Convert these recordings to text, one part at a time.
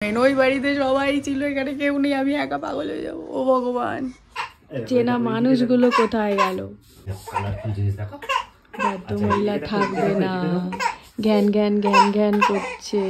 ওই বাড়িতে সবাই ছিল, এখানে কেউ নেই, আমি একা পাগল হয়ে যাবো। ও ভগবান, চেনা মানুষগুলো কোথায় গেল? বাধ্য মহিলা থাকবে না, জ্ঞান জ্ঞান জ্ঞান জ্ঞান করছে।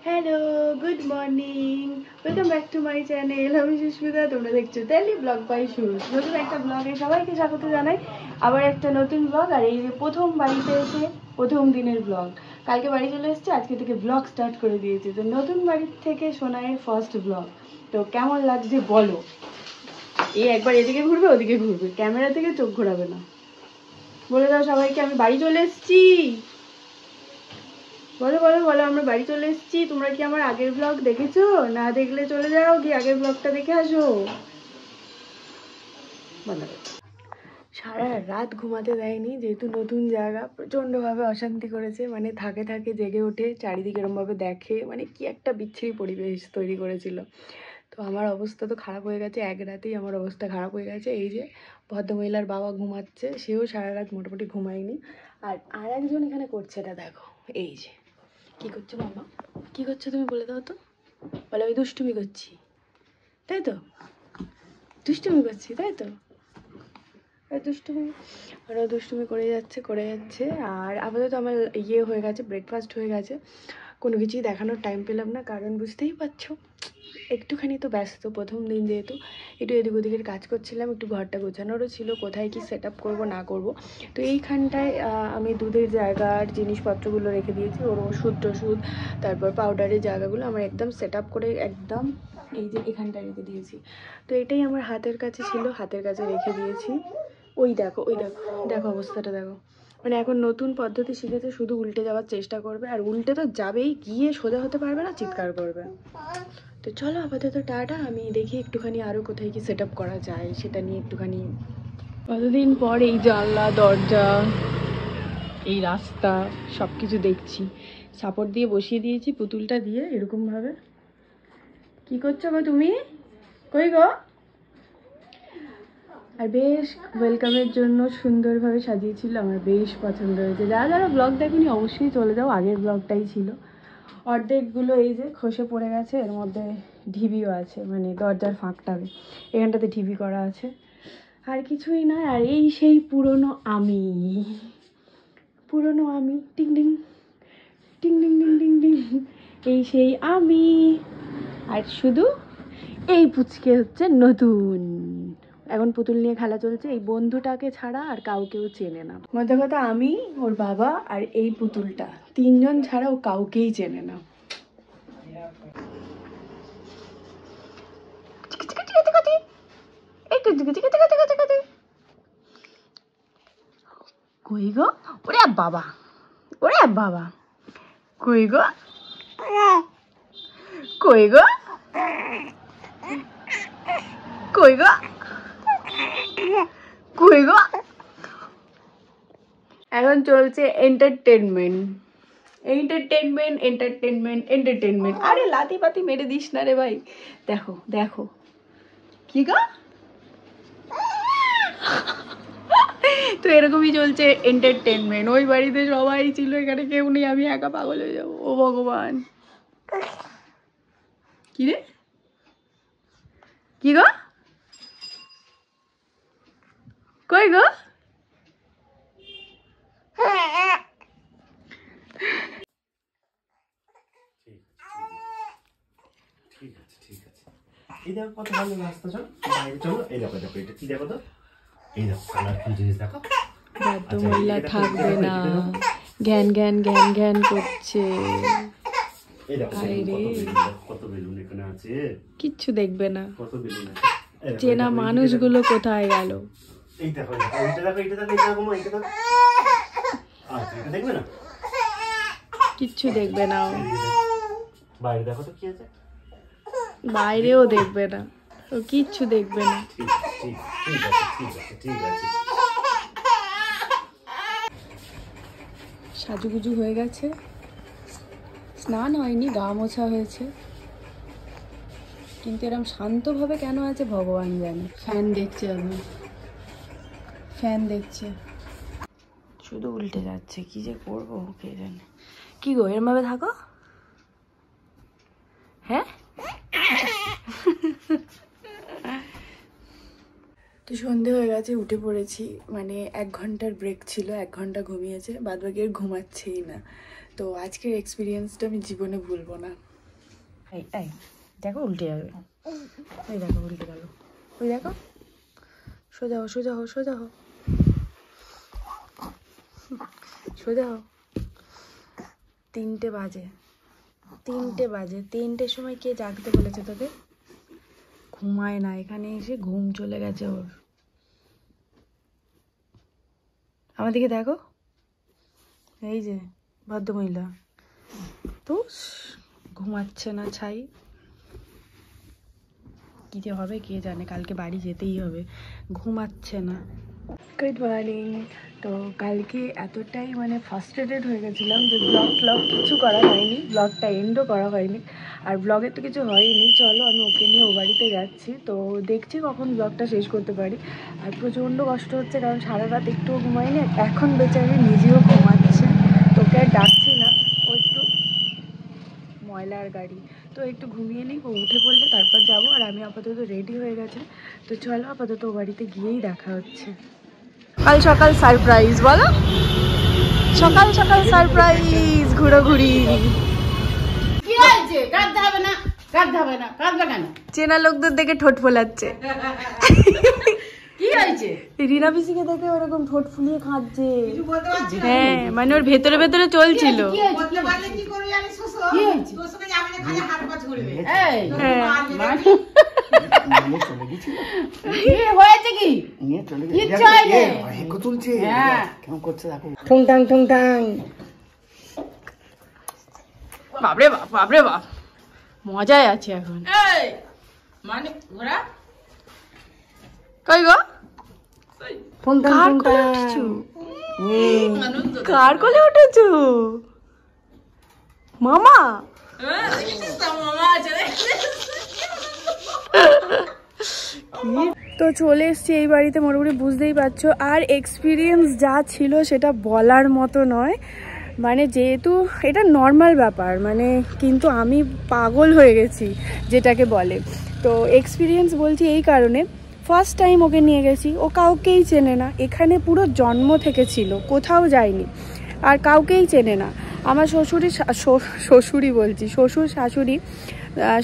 Hello, good morning, welcome back to my channel. আমি সুস্মিতা, তোমরা দেখছো ডেইলি ব্লগ বাই সুজ। নতুন একটা ব্লগে সবাইকে স্বাগত জানাই, আবার একটা নতুন ব্লগ। আর এই যে প্রথম বাড়িতে এসে প্রথম দিনের ব্লগ, কালকে বাড়ি চলে এসেছে, আজকে থেকে ব্লগ স্টার্ট করে দিয়েছি। তো নতুন বাড়ির থেকে সোনাইয়ের ফার্স্ট ব্লগ, তো কেমন লাগছে বলো। এই একবার এদিকে ঘুরবে ওদিকে ঘুরবে, ক্যামেরা থেকে চোখ ঘোরাবে না। বলে দাও সবাইকে আমি বাড়ি চলে এসেছি। বলো বলো বলো, আমরা বাড়ি চলে এসেছি। তোমরা কি আমার আগের ব্লগ দেখেছো? না দেখলে চলে যাও, কি আগের ব্লগটা দেখে আসো। সারা রাত ঘুমাতে দেয়নি, যেহেতু নতুন জায়গা, প্রচণ্ডভাবে অশান্তি করেছে। মানে থাকে থাকে জেগে ওঠে, চারিদিকে এরমভাবে দেখে, মানে কি একটা বিচ্ছিরি পরিবেশ তৈরি করেছিল। তো আমার অবস্থা তো খারাপ হয়ে গেছে, এক রাতেই আমার অবস্থা খারাপ হয়ে গেছে। এই যে ভদ্রমহিলার বাবা ঘুমাচ্ছে, সেও সারা রাত মোটামুটি ঘুমায়নি। আর একজন এখানে করছে, এটা দেখো। এই যে কি করছো মামা, কি করছো তুমি বলে দাও তো। বলে আমি দুষ্টুমি করছি, তাই তো? দুষ্টুমি করছি, তাই তো? দুষ্টুমি, ওরা দুষ্টুমি করে যাচ্ছে। আর আপাতত আমার ইয়ে হয়ে গেছে, ব্রেকফাস্ট হয়ে গেছে। কোনো কিছুই দেখানোর টাইম পেলাম না, কারণ বুঝতেই পারছো একটুখানি তো ব্যস্ত, প্রথম দিন যেহেতু একটু এদিক ওদিকের কাজ করছিলাম, একটু ঘরটা গোছানোরও ছিল, কোথায় কি সেট আপ করবো না করবো। তো এইখানটায় আমি দুধের জায়গার জিনিসপত্রগুলো রেখে দিয়েছি, ওর ওষুধ টষুধ, তারপর পাউডারের জায়গাগুলো আমার একদম সেট আপ করে একদম এই যে এখানটায় রেখে দিয়েছি। তো এটাই আমার হাতের কাছে ছিল, হাতের কাছে রেখে দিয়েছি। ওই দেখো, ওই দেখো, দেখো অবস্থাটা দেখো। মানে এখন নতুন পদ্ধতি শিখেছে, শুধু উল্টে যাওয়ার চেষ্টা করবে, আর উল্টে তো যাবেই, গিয়ে সোজা হতে পারবে না, চিৎকার করবে। তো চলো আপাতত টাটা, আমি দেখি একটুখানি আরও কোথায় কি সেট আপ করা যায় সেটা নিয়ে একটুখানি। কতদিন পর এই জানলা দরজা, এই রাস্তা সব কিছু দেখছি। সাপোর্ট দিয়ে বসিয়ে দিয়েছি পুতুলটা দিয়ে এরকমভাবে। কি করছো গো তুমি? কই গো? আর বেশ ওয়েলকামের জন্য সুন্দরভাবে সাজিয়েছিল, আমার বেশ পছন্দ হয়েছে। যারা যারা ব্লগ দেখেনি অবশ্যই চলে যাও, আগের ব্লগটাই ছিল। অর্ধেকগুলো এই যে খসে পড়ে গেছে, এর মধ্যে ঢিবিও আছে, মানে দরজার ফাঁকটাবে এখানটাতে ঢিবি করা আছে, আর কিছুই নয়। আর এই সেই পুরনো আমি, পুরনো আমি, টিং টিং টিং টিং টিং টিং টিং, এই সেই আমি। আর শুধু এই পুচকে হচ্ছে নতুন, এখন পুতুল নিয়ে খেলা চলছে। এই বন্ধুটাকে ছাড়া আর কাউকেও চেনে না। মধ্যে কথা আমি, ওর বাবা আর এই পুতুলটা, তিনজন ছাড়া ও কাউকেই চেনে না। কই গো? ওরে বাবা, ওরে বাবা, কই গো? কই গো? কই গো? কই গো? এখন চলছে এন্টারটেনমেন্ট, এন্টারটেনমেন্ট এন্টারটেনমেন্ট এন্টারটেনমেন্ট। আরে লাতি পাতি মেরে দিস না রে ভাই। দেখো দেখো, কি গো? তো এরকমই চলছে এন্টারটেনমেন্ট। ওই বাড়িতে সবাই ছিল, এখানে কেউ নেই, আমি একা পাগল হয়ে যাবো। ও ভগবান, কি রে? কি গো? কই গো? ঠিক আছে ঠিক আছে। এই দেখো কত ভালো রাস্তা, চলো বাইরে চলো। এই দেখো দেখো, এটা কি দেখো তো, এই দেখো কালারফুল জিনিস দেখো। বাধ্য মহিলা থাকবে না, জ্ঞান জ্ঞান জ্ঞান জ্ঞান করছে। এই দেখো কত বেলুন এখানে আছে, কিচ্ছু দেখবে না, কত বেলুন আছে। চেনা মানুষগুলো কোথায় গেল? এই দেখো এইটা দেখো, এইটা দেখো, এইটা দেখো, এইটা দেখো। আচ্ছা এটা দেখবে না, কিচ্ছু দেখবে না। বাইরে দেখো তো কি আছে। বাইরেও দেখবে না, ও কিচ্ছু দেখবে না। ঠিক ঠিক ঠিক আছে ঠিক আছে ঠিক আছে। সাজুগুজু হয়ে গেছে, স্নান হয়নি, গা মোছা হয়েছে, কিন্তু এরকম শান্তভাবে কেন আছে ভগবান জানে। ফ্যান দেখছে, আমি ফ্যান দেখছে, শুধু উল্টে যাচ্ছে, কি যে করবো কে জানে। কি গো এরমভাবে থাকো, হ্যাঁ তো সন্ধে হয়ে গেছে, উঠে পড়েছি। মানে 1 ঘন্টার ব্রেক ছিল, 1 ঘন্টা ঘুমিয়েছে, বাদ বাকি আর ঘুমাচ্ছেই না। তো আজকের এক্সপিরিয়েন্সটা আমি জীবনে ভুলবো না। এই দেখো উল্টে যাবে, ওই দেখো উল্টে গেল, ওই দেখো সোজা হো সোজা হো সোজা হো সোজা হো। 3টে বাজে, 3টে বাজে। 3টের সময় কে জাগতে বলেছে তোকে? ঘুমায় না, এখানে এসে ঘুম চলে গেছে ওর। আমার দিকে দেখো, এই যে ভদ্রমহিলা তো ঘুমাচ্ছে না। ছাই কি যে হবে কে জানে, কালকে বাড়ি যেতেই হবে। ঘুমাচ্ছে না। Good morning. তো কালকে এতটাই মানে ফার্স্ট্রেটেড হয়ে গেছিলাম যে ব্লগ কিছু করা হয়নি, ব্লগটা এন্ডও করা হয়নি। আর ব্লগের তো কিছু হয়নি। চলো আমি ওকে নিয়ে ও বাড়িতে যাচ্ছি, তো দেখছি কখন ব্লগটা শেষ করতে পারি। আর প্রচণ্ড কষ্ট হচ্ছে, কারণ সারা রাত একটুও ঘুমাইনি। এখন বেচারি নিজেও ঘুমাচ্ছে, তোকে আর ডাকছি না। ও একটু ময়লার গাড়ি, তো একটু ঘুমিয়ে নিই। ও উঠে পড়লে তারপর যাবো। আর আমি আপাতত রেডি হয়ে গেছে, তো চলো আপাতত ও বাড়িতে গিয়েই দেখা হচ্ছে। সকাল সকাল সারপ্রাইজ, বলো সকাল সকাল সারপ্রাইজ, ঘোরাঘুরি। কি হয়েছে? কাঁদতে হবে না, কাঁদতে হবে না, কাঁদবে কেন? চেনা লোকদের দেখে ঠোঁট ফোলাচ্ছে। কি হয়েছে? রিনা পিসিকে দেখে ওরকম ঠোঁট ফুলিয়ে কাঁদছে। হ্যাঁ মানে ওর ভেতরে ভেতরে চলছিল। কি হয়েছে? এই, কি হয়েছে কি? কিচ্ছু হয়নি। হ্যাঁ। ঠুংটাং ঠুংটাং। বাপরে বাপ, বাপরে বাপ, মজায় আছে এখন। এই, মানে ওরা কই গো? কার কোলে উঠেছো? কার কোলে উঠেছো? মামা? তো চলে এসছি এই বাড়িতে, মোটামুটি বুঝতেই পারছো। আর এক্সপিরিয়েন্স যা ছিল সেটা বলার মতো নয়। মানে যেহেতু এটা নর্মাল ব্যাপার, মানে কিন্তু আমি পাগল হয়ে গেছি যেটাকে বলে। তো এক্সপিরিয়েন্স বলছি এই কারণে, ফার্স্ট টাইম ওকে নিয়ে গেছি, ও কাউকেই চেনে না। এখানে পুরো জন্ম থেকে ছিল, কোথাও যায়নি, আর কাউকেই চেনে না। আমার শ্বশুরই বলছি, শ্বশুর শাশুড়ি,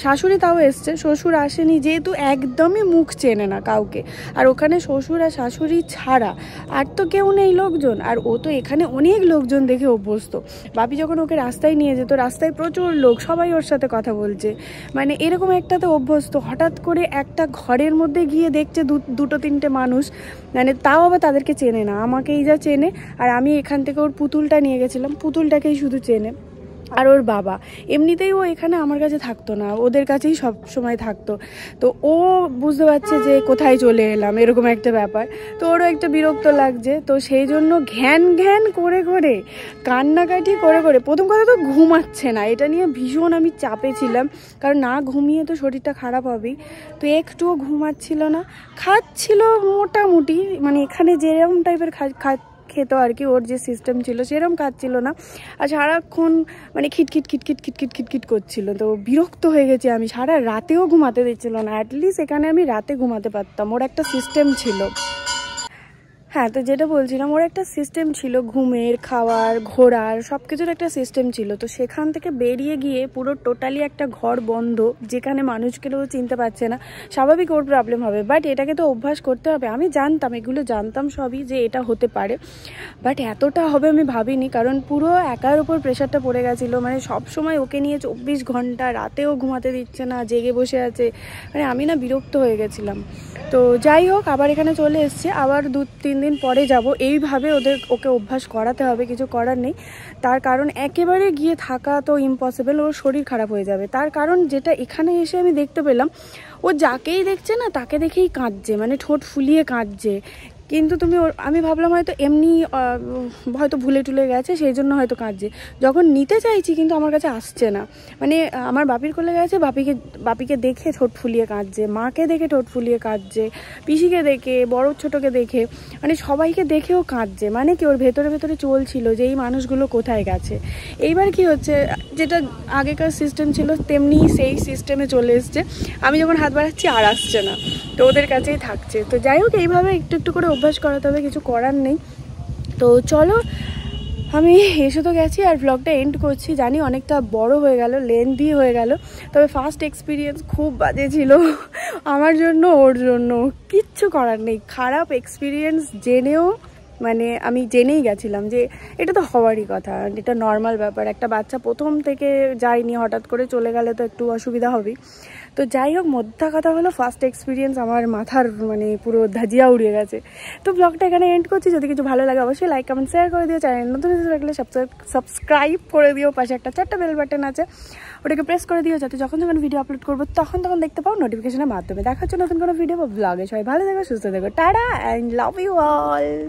শাশুড়ি তাও এসছে, শ্বশুর আসেনি, যেহেতু একদমই মুখ চেনে না কাউকে। আর ওখানে শ্বশুর আর শাশুড়ি ছাড়া আর তো কেউ নেই লোকজন। আর ও তো এখানে অনেক লোকজন দেখে অভ্যস্ত। বাপি যখন ওকে রাস্তায় নিয়ে যেত, রাস্তায় প্রচুর লোক, সবাই ওর সাথে কথা বলছে, মানে এরকম একটাতে অভ্যস্ত। হঠাৎ করে একটা ঘরের মধ্যে গিয়ে দেখছে দুটো তিনটে মানুষ, মানে তাও আবার তাদেরকে চেনে না, আমাকেই যা চেনে। আর আমি এখান থেকে ওর পুতুলটা নিয়ে গেছিলাম, পুতুলটাকেই শুধু চেনে। আর ওর বাবা এমনিতেই ও এখানে আমার কাছে থাকতো না, ওদের কাছেই সব সময় থাকতো। তো ও বুঝতে পারছে যে কোথায় চলে এলাম, এরকম একটা ব্যাপার। তো ওরও একটা বিরক্ত লাগছে, তো সেই জন্য ঘ্যান ঘ্যান করে করে কান্নাকাটি করে করে, প্রথম কথা তো ঘুমাচ্ছে না, এটা নিয়ে ভীষণ আমি চাপে ছিলাম, কারণ না ঘুমিয়ে তো শরীরটা খারাপ হবেই। তো একটুও ঘুমাচ্ছিল না, খাচ্ছিল মোটামুটি, মানে এখানে যেরকম টাইপের খেতো আর কি, ওর যে সিস্টেম ছিল সেরকম খাচ্ছিল না। আর সারাক্ষণ মানে খিটখিট খিটখিট খিটখিট খিটখিট করছিল। তো বিরক্ত হয়ে গেছি আমি, সারা রাতেও ঘুমাতে দিচ্ছিল না। অ্যাটলিস্ট এখানে আমি রাতে ঘুমাতে পারতাম, ওর একটা সিস্টেম ছিল। হ্যাঁ, তো যেটা বলছিলাম, ওর একটা সিস্টেম ছিল, ঘুমের, খাওয়ার, ঘোরার, সব কিছুর একটা সিস্টেম ছিল। তো সেখান থেকে বেরিয়ে গিয়ে পুরো টোটালি একটা ঘর বন্ধ, যেখানে মানুষকেও চিনতে পারছে না। স্বাভাবিক ওর প্রবলেম হবে, বাট এটাকে তো অভ্যাস করতে হবে। আমি জানতাম, এগুলো জানতাম সবই, যে এটা হতে পারে, বাট এতটা হবে আমি ভাবিনি। কারণ পুরো একার উপর প্রেশারটা পড়ে গেছিলো, মানে সব সময় ওকে নিয়ে 24 ঘন্টা, রাতেও ঘুমাতে দিচ্ছে না, জেগে বসে আছে, মানে আমি না বিরক্ত হয়ে গেছিলাম। তো যাই হোক, আবার এখানে চলে এসছে, আবার 2-3 দিন পরে যাব। এইভাবে ওকে অভ্যাস করাতে হবে, কিছু করার নেই। তার কারণ একেবারে গিয়ে থাকা তো ইম্পসিবল, ওর শরীর খারাপ হয়ে যাবে। তার কারণ যেটা এখানে এসে আমি দেখতে পেলাম, ও যাকেই দেখছে না তাকে দেখেই কাঁদছে, মানে ঠোঁট ফুলিয়ে কাঁদছে। কিন্তু আমি ভাবলাম হয়তো এমনি হয়তো ভুলে টুলে গেছে, সেই জন্য হয়তো কাঁদছে। যখন নিতে চাইছি কিন্তু আমার কাছে আসছে না, মানে আমার বাপির কোলে গেছে, বাপিকে দেখে ঠোঁট ফুলিয়ে কাঁদছে, মাকে দেখে ঠোঁট ফুলিয়ে কাঁদছে, পিসিকে দেখে, বড় ছোটোকে দেখে, মানে সবাইকে দেখেও কাঁদছে। মানে কি ওর ভেতরে ভেতরে চলছিল যে এই মানুষগুলো কোথায় গেছে। এইবার কি হচ্ছে, যেটা আগেকার সিস্টেম ছিল তেমনি সেই সিস্টেমে চলে এসছে। আমি যখন হাত বাড়াচ্ছি আর আসছে না, তো ওদের কাছেই থাকছে। তো যাই হোক, এইভাবে একটু একটু করে অভ্যাস করাতে হবে, কিছু করার নেই। তো চলো, আমি এসে তো গেছি আর ব্লগটা এন্ড করছি। জানি অনেকটা বড় হয়ে গেল, লেন্থি হয়ে গেল, তবে ফার্স্ট এক্সপিরিয়েন্স খুব বাজে ছিল আমার জন্য, ওর জন্য। কিচ্ছু করার নেই, খারাপ এক্সপিরিয়েন্স জেনেও, মানে আমি জেনেই গেছিলাম যে এটা তো হওয়ারই কথা, এটা নর্মাল ব্যাপার। একটা বাচ্চা প্রথম থেকে যায়নি, হঠাৎ করে চলে গেলে তো একটু অসুবিধা হবেই। তো যাই হোক, মোদ্দা কথা হলো ফার্স্ট এক্সপিরিয়েন্স আমার মাথার মানে পুরো ধাজিয়া উড়িয়ে গেছে। তো ব্লগটা এখানে এন্ড করছি। যদি কিছু ভালো লাগে অবশ্যই লাইক কমেন্ট শেয়ার করে দিও। চ্যানেল নতুন এসে থাকলে সাবস্ক্রাইব করে দিও। পাশে একটা ছোট্ট বেল বাটন আছে, ওটাকে প্রেস করে দিও, যাতে যখন ভিডিও আপলোড করবো তখন দেখতে পাও নোটিফিকেশনের মাধ্যমে। দেখা হচ্ছে নতুন কোনো ভিডিও বা ব্লগে। সবাই ভালো থেকো, সুস্থ থেকো, tata and love you all.